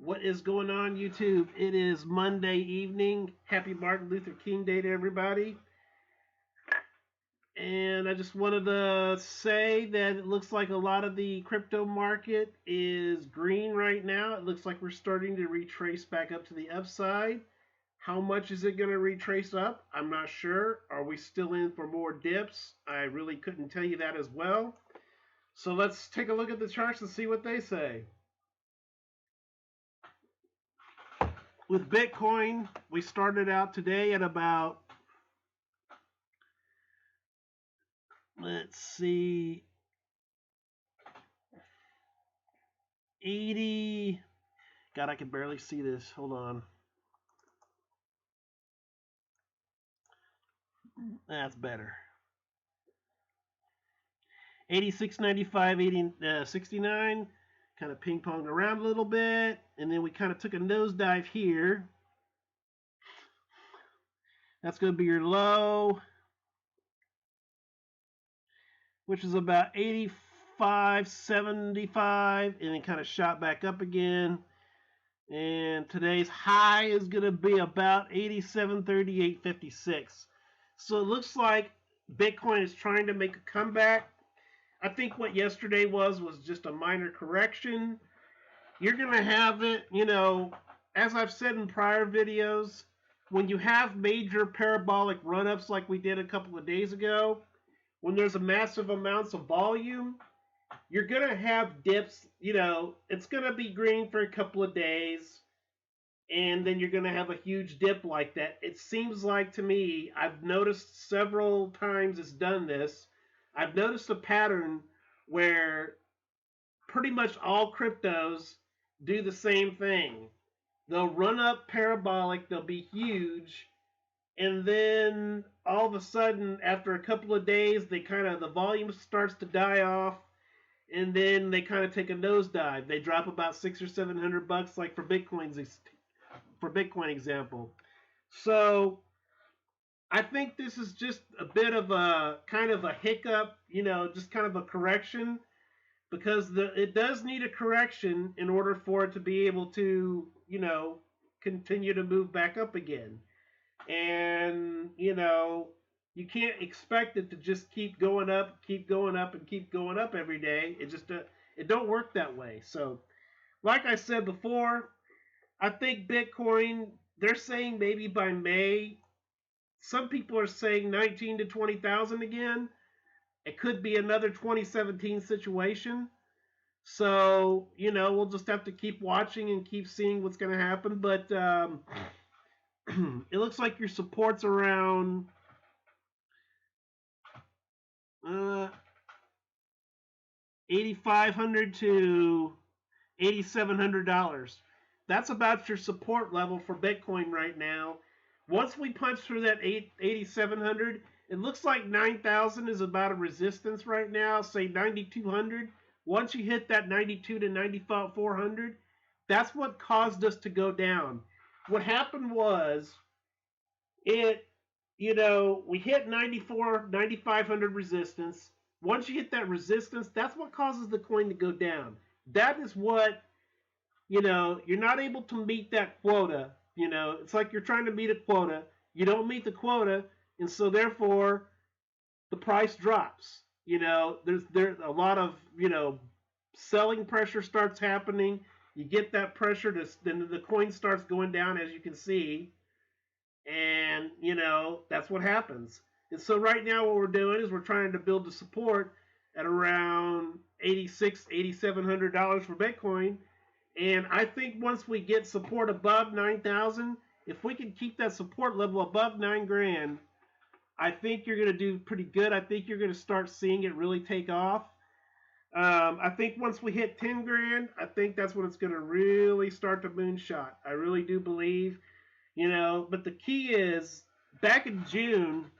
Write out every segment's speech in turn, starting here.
What is going on, YouTube? It is Monday evening. Happy Martin Luther King Day to everybody. And I just wanted to say that it looks like a lot of the crypto market is green right now. It looks like we're starting to retrace back up to the upside. How much is it going to retrace up? I'm not sure. Are we still in for more dips? I really couldn't tell you that as well. So let's take a look at the charts and see what they say. With Bitcoin, we started out today at about, let's see, 80. God, I can barely see this. Hold on. That's better. 86.95, 69. Kind of ping ponged around a little bit. And then we kind of took a nosedive here. That's going to be your low, which is about 85.75. And then kind of shot back up again. And today's high is going to be about 87.38.56. So it looks like Bitcoin is trying to make a comeback. I think what yesterday was just a minor correction. You're going to have it, as I've said in prior videos, when you have major parabolic run-ups like we did a couple of days ago, when there's a massive amounts of volume, you're going to have dips. It's going to be green for a couple of days, and then you're going to have a huge dip like that. It seems like to me, I've noticed several times it's done this. I've noticed a pattern where pretty much all cryptos do the same thing. They'll run up parabolic, they'll be huge, and then all of a sudden, after a couple of days, the volume starts to die off, and then they kind of take a nosedive. They drop about $600 or $700, like for Bitcoin example. So I think this is just a bit of a kind of a hiccup, just kind of a correction, because it does need a correction in order for it to be able to, continue to move back up again. And, you can't expect it to just keep going up, keep going up, and keep going up every day. It don't work that way. So, like I said before, I think Bitcoin, they're saying maybe by May. Some people are saying 19 to 20,000 again. It could be another 2017 situation. So, we'll just have to keep watching and keep seeing what's going to happen. But it looks like your support's around 8,500 to $8,700. That's about your support level for Bitcoin right now. Once we punch through that 8,700, it looks like 9,000 is about a resistance right now. Say 9,200. Once you hit that 92 to 9,400, that's what caused us to go down. What happened was we hit 94, 9,500 resistance. Once you hit that resistance, that's what causes the coin to go down. That is what, you're not able to meet that quota. It's like you're trying to meet a quota. You don't meet the quota, and so therefore the price drops. There's a lot of, selling pressure starts happening. You get that pressure, then the coin starts going down, as you can see. And, that's what happens. And so right now what we're doing is we're trying to build the support at around $8,700 for Bitcoin. And I think once we get support above 9,000, if we can keep that support level above 9 grand, I think you're going to do pretty good. I think you're going to start seeing it really take off. I think once we hit 10 grand, I think that's when it's going to really start to moonshot. I really do believe. But the key is, back in June,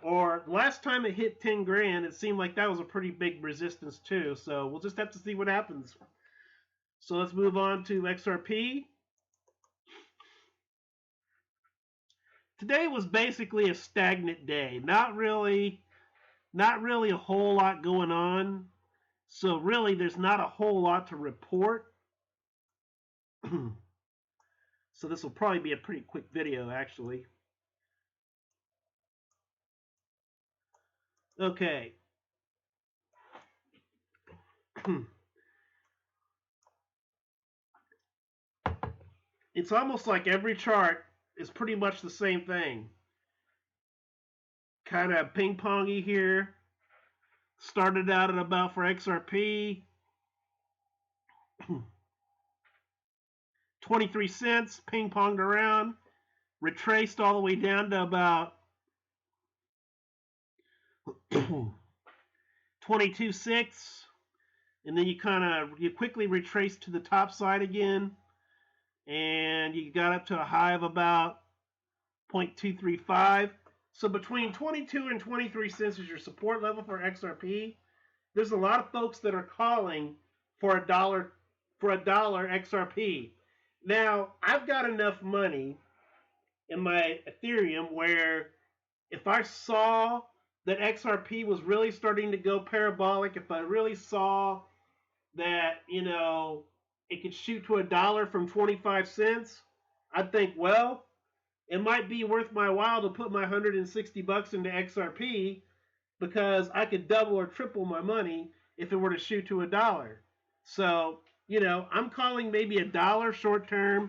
or last time it hit 10 grand, it seemed like that was a pretty big resistance too. So we'll just have to see what happens. So let's move on to XRP. Today was basically a stagnant day. Not really a whole lot going on. So really, there's not a whole lot to report. So this will probably be a pretty quick video, actually. Okay. It's almost like every chart is pretty much the same thing. Kind of ping pongy here. Started out at about for XRP 23 cents, ping ponged around, retraced all the way down to about 22.6, and then you quickly retrace to the top side again, and you got up to a high of about 0.235. So between 22 and 23 cents is your support level for XRP. There's a lot of folks that are calling for a dollar XRP. Now, I've got enough money in my Ethereum where if I saw that XRP was really starting to go parabolic, if I really saw that, it could shoot to a dollar from 25 cents, I'd think, well, it might be worth my while to put my 160 bucks into XRP because I could double or triple my money if it were to shoot to a dollar. So, I'm calling maybe a dollar short term.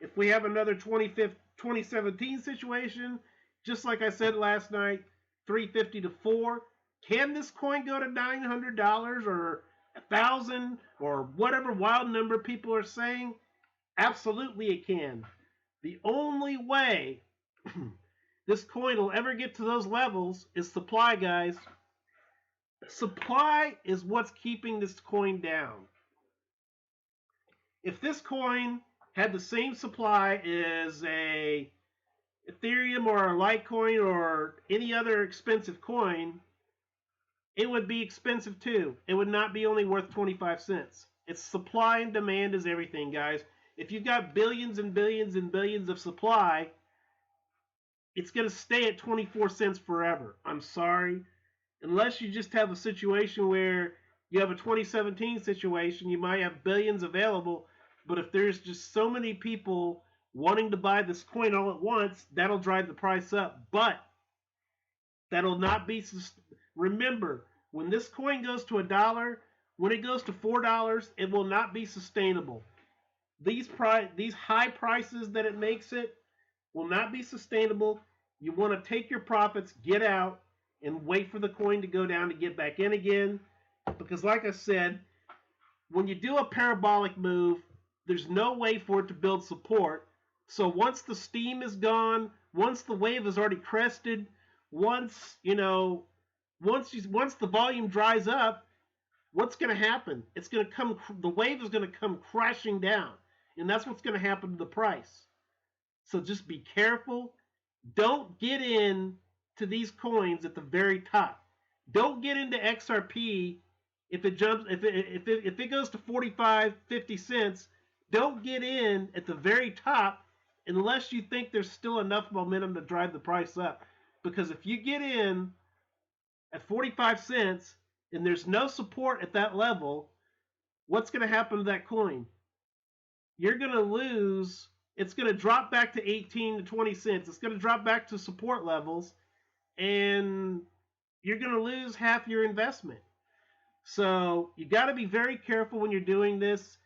If we have another 2017 situation, just like I said last night, 350 to 4, can this coin go to $900 or 1,000 or whatever wild number people are saying? Absolutely it can. The only way this coin will ever get to those levels is supply, guys. Supply is what's keeping this coin down. If this coin had the same supply as a Ethereum or a Litecoin or any other expensive coin, it would be expensive too. It would not be only worth 25 cents. It's supply and demand is everything, guys. If you've got billions and billions and billions of supply, it's going to stay at 24 cents forever. I'm sorry. Unless you just have a situation where you have a 2017 situation, you might have billions available, but if there's just so many people wanting to buy this coin all at once, that'll drive the price up. But that'll not be. Remember, when this coin goes to a dollar, when it goes to $4, it will not be sustainable. These high prices that it makes it will not be sustainable. You want to take your profits, get out, and wait for the coin to go down to get back in again. Because like I said, when you do a parabolic move, there's no way for it to build support. So once the steam is gone, once the wave is already crested, once the volume dries up, what's going to happen? The wave is going to come crashing down, and that's what's going to happen to the price. So just be careful. Don't get in to these coins at the very top. Don't get into XRP if it goes to 45, 50 cents. Don't get in at the very top unless you think there's still enough momentum to drive the price up. Because if you get in at 45 cents and there's no support at that level, what's going to happen to that coin? You're going to lose. It's going to drop back to 18 to 20 cents. It's going to drop back to support levels, and you're going to lose half your investment. So you got to be very careful when you're doing this.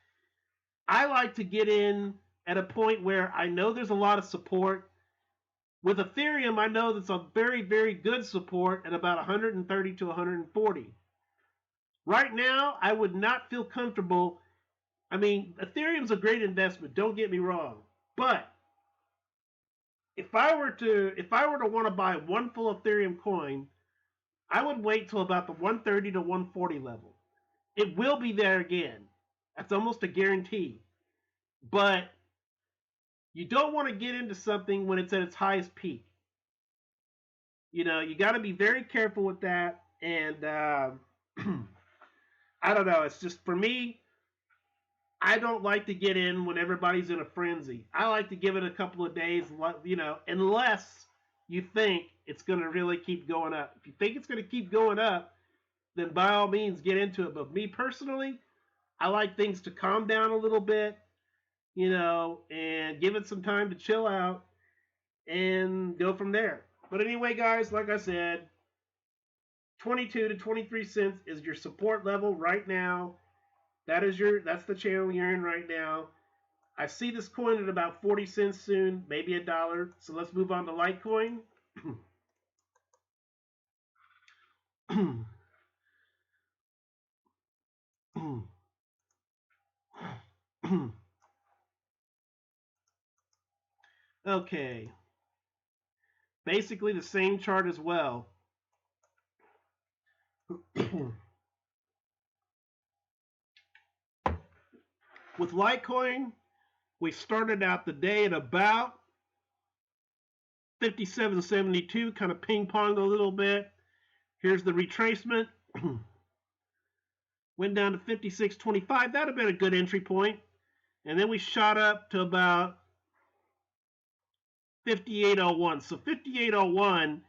I like to get in at a point where I know there's a lot of support. With Ethereum, I know that's a very, very good support at about 130 to 140. Right now, I would not feel comfortable. I mean, Ethereum's a great investment, don't get me wrong. But if I were to want to buy one full Ethereum coin, I would wait till about the 130 to 140 level. It will be there again. That's almost a guarantee. But you don't want to get into something when it's at its highest peak. You got to be very careful with that. And I don't know. It's just, for me, I don't like to get in when everybody's in a frenzy. I like to give it a couple of days, unless you think it's going to really keep going up. If you think it's going to keep going up, then by all means get into it. But me personally, I like things to calm down a little bit. and give it some time to chill out and go from there. But anyway, guys, like I said, 22 to 23 cents is your support level right now. That's the channel you're in right now. I see this coin at about 40 cents soon, maybe $1. So let's move on to Litecoin. Okay. Basically the same chart as well. With Litecoin, we started out the day at about 57.72, kind of ping-ponged a little bit. Here's the retracement. Went down to 56.25. That would have been a good entry point. And then we shot up to about 58.01. So 58.01,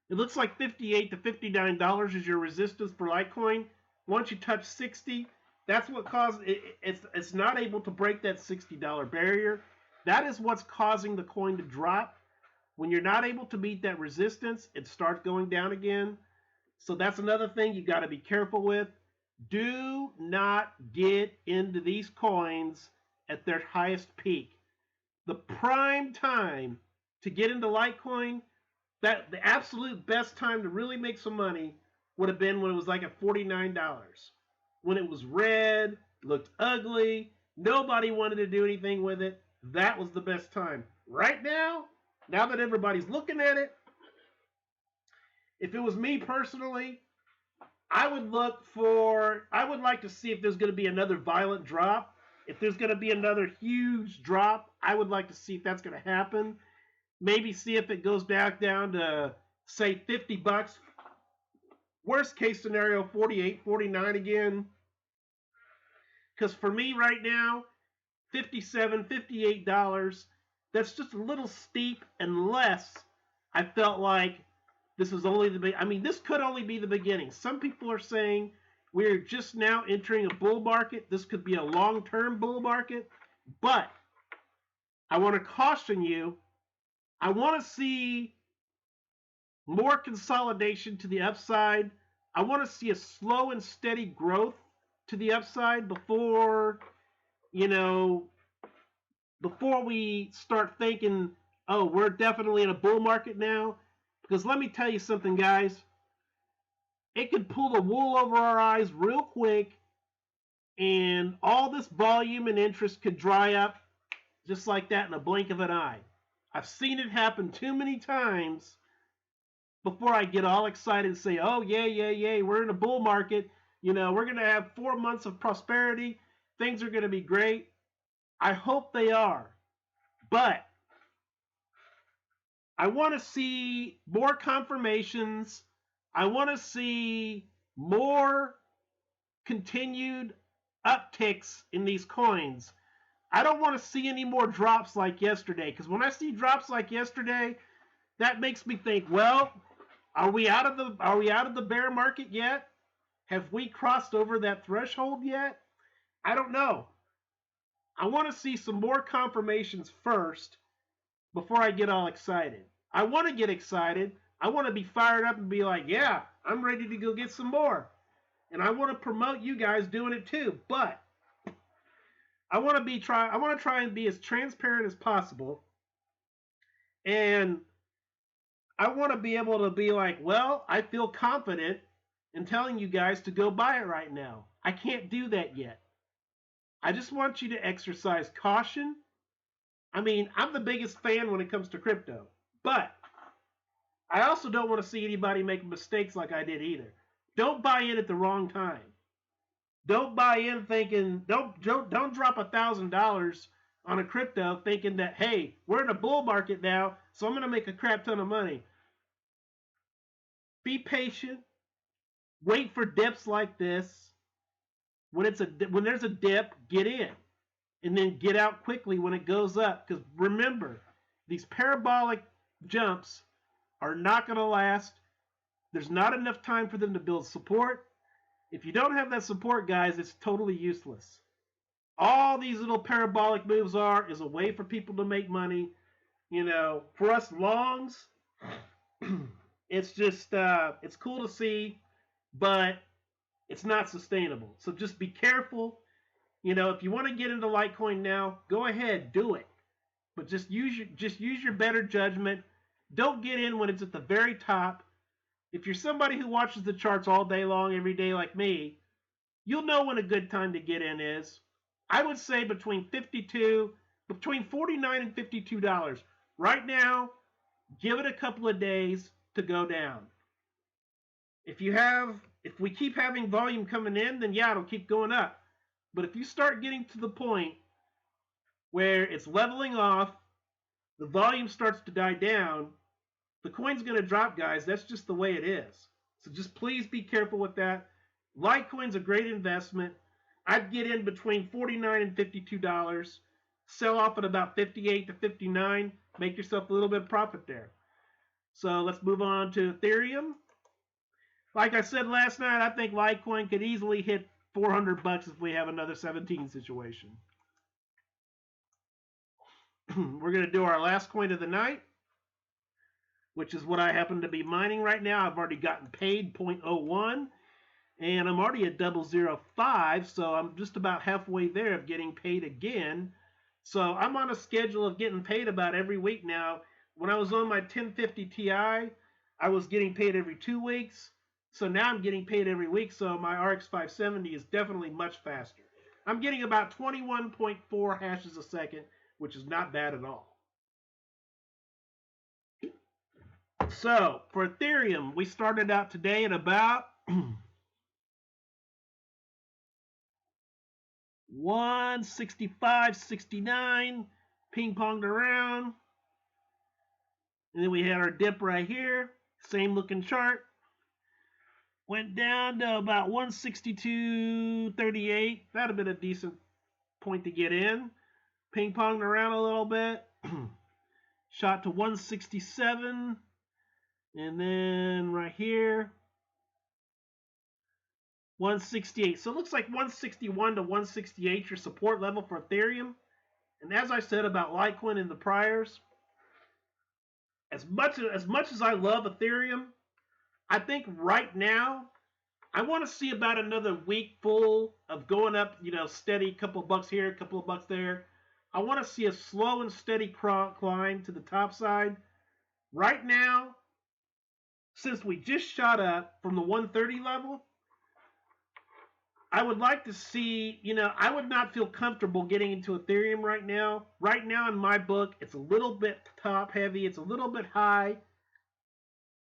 it looks like $58 to $59 is your resistance for Litecoin. Once you touch 60, that's what caused it. It's not able to break that $60 barrier. That is what's causing the coin to drop. When you're not able to beat that resistance, it starts going down again. So that's another thing you got to be careful with. Do not get into these coins at their highest peak. The prime time to get into Litecoin, that the absolute best time to really make some money would have been when it was like at $49. When it was red, looked ugly, nobody wanted to do anything with it. That was the best time. Right now that everybody's looking at it, if it was me personally, I would like to see if there's going to be another violent drop. If there's going to be another huge drop, I would like to see if that's going to happen. Maybe see if it goes back down to, say, $50. Worst case scenario, 48, 49 again. Because for me right now, $57, $58, that's just a little steep unless I felt like this is only this could only be the beginning. Some people are saying we're just now entering a bull market. This could be a long-term bull market. But I want to caution you, I want to see more consolidation to the upside. I want to see a slow and steady growth to the upside before we start thinking, oh, we're definitely in a bull market now. Because let me tell you something, guys. It could pull the wool over our eyes real quick, and all this volume and interest could dry up just like that in a blink of an eye. I've seen it happen too many times before I get all excited and say, oh, yeah, we're in a bull market. We're going to have 4 months of prosperity. Things are going to be great. I hope they are. But I want to see more confirmations. I want to see more continued upticks in these coins. I don't want to see any more drops like yesterday, because when I see drops like yesterday, that makes me think, well, are we out of the bear market yet? Have we crossed over that threshold yet? I don't know. I want to see some more confirmations first before I get all excited. I want to get excited. I want to be fired up and be like, yeah, I'm ready to go get some more. And I want to promote you guys doing it too. But I want to try and be as transparent as possible. And I want to be able to be like, well, I feel confident in telling you guys to go buy it right now. I can't do that yet. I just want you to exercise caution. I'm the biggest fan when it comes to crypto, but I also don't want to see anybody make mistakes like I did either. Don't buy in at the wrong time. Don't buy in thinking, don't drop $1,000 on a crypto thinking that, hey, we're in a bull market now, so I'm going to make a crap ton of money. Be patient. Wait for dips like this. When there's a dip, get in. And then get out quickly when it goes up. Because remember, these parabolic jumps are not going to last. There's not enough time for them to build support. If you don't have that support, guys, it's totally useless. All these little parabolic moves are is a way for people to make money. For us longs, it's just it's cool to see, but it's not sustainable. So just be careful. If you want to get into Litecoin now, go ahead, do it. But just use your better judgment. Don't get in when it's at the very top. If you're somebody who watches the charts all day long, every day like me, you'll know when a good time to get in is. I would say between $49 and $52. Right now, give it a couple of days to go down. If we keep having volume coming in, then yeah, it'll keep going up. But if you start getting to the point where it's leveling off, the volume starts to die down, the coin's going to drop, guys. That's just the way it is. So just please be careful with that. Litecoin's a great investment. I'd get in between $49 and $52. Sell off at about $58 to $59. Make yourself a little bit of profit there. So let's move on to Ethereum. Like I said last night, I think Litecoin could easily hit $400 if we have another 17 situation. We're going to do our last coin of the night, which is what I happen to be mining right now. I've already gotten paid 0.01, and I'm already at 0.005, so I'm just about halfway there of getting paid again. So I'm on a schedule of getting paid about every week now. When I was on my 1050 Ti, I was getting paid every 2 weeks. So now I'm getting paid every week, so my RX 570 is definitely much faster. I'm getting about 21.4 hashes a second, which is not bad at all. So for Ethereum, we started out today at about 165.69, ping-ponged around. And then we had our dip right here, same looking chart. Went down to about 162.38. That'd have been a decent point to get in. Ping-ponged around a little bit. Shot to 167. And then right here, 168. So it looks like 161 to 168 your support level for Ethereum. And as I said about Litecoin in the priors, as much as I love Ethereum, I think right now I want to see about another week full of going up, steady, couple of bucks here, couple of bucks there. I want to see a slow and steady climb to the top side. Right now, since we just shot up from the 130 level, I would like to see, I would not feel comfortable getting into Ethereum right now. Right now in my book, it's a little bit top heavy. It's a little bit high.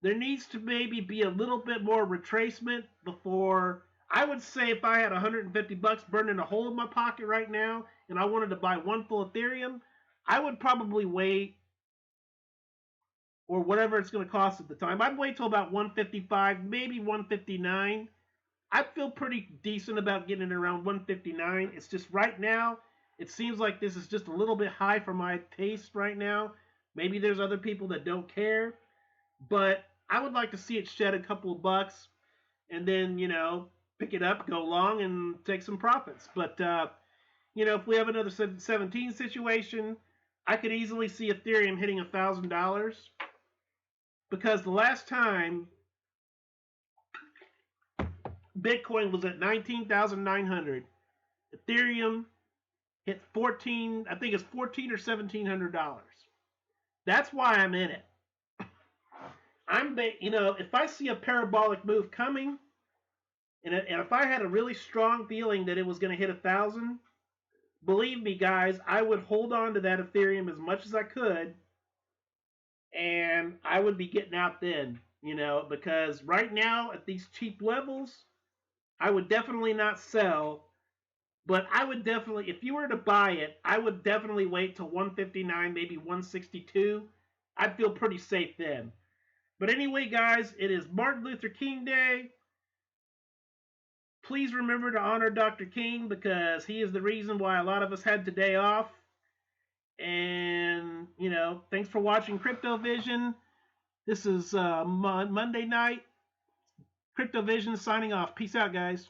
There needs to maybe be a little bit more retracement before. I would say if I had $150 burning a hole in my pocket right now and I wanted to buy one full Ethereum, I would probably wait, or whatever it's going to cost at the time. I'd wait till about 155, maybe 159. I feel pretty decent about getting it around 159. It's just right now, it seems like this is just a little bit high for my taste right now. Maybe there's other people that don't care, but I would like to see it shed a couple of bucks and then, pick it up, go long, and take some profits. But, if we have another 17 situation, I could easily see Ethereum hitting $1,000, because the last time Bitcoin was at 19,900, Ethereum hit 14. I think it's $1,400 or $1,700. That's why I'm in it. If I see a parabolic move coming, and if I had a really strong feeling that it was going to hit 1,000, believe me, guys, I would hold on to that Ethereum as much as I could, and I would be getting out then, because right now at these cheap levels, I would definitely not sell, but I would definitely, if you were to buy it, I would definitely wait till 159, maybe 162. I'd feel pretty safe then. But anyway, guys, it is Martin Luther King Day. Please remember to honor Dr. King, because he is the reason why a lot of us had today off. And, thanks for watching Crypto Vision. This is Monday night. Crypto Vision signing off. Peace out, guys.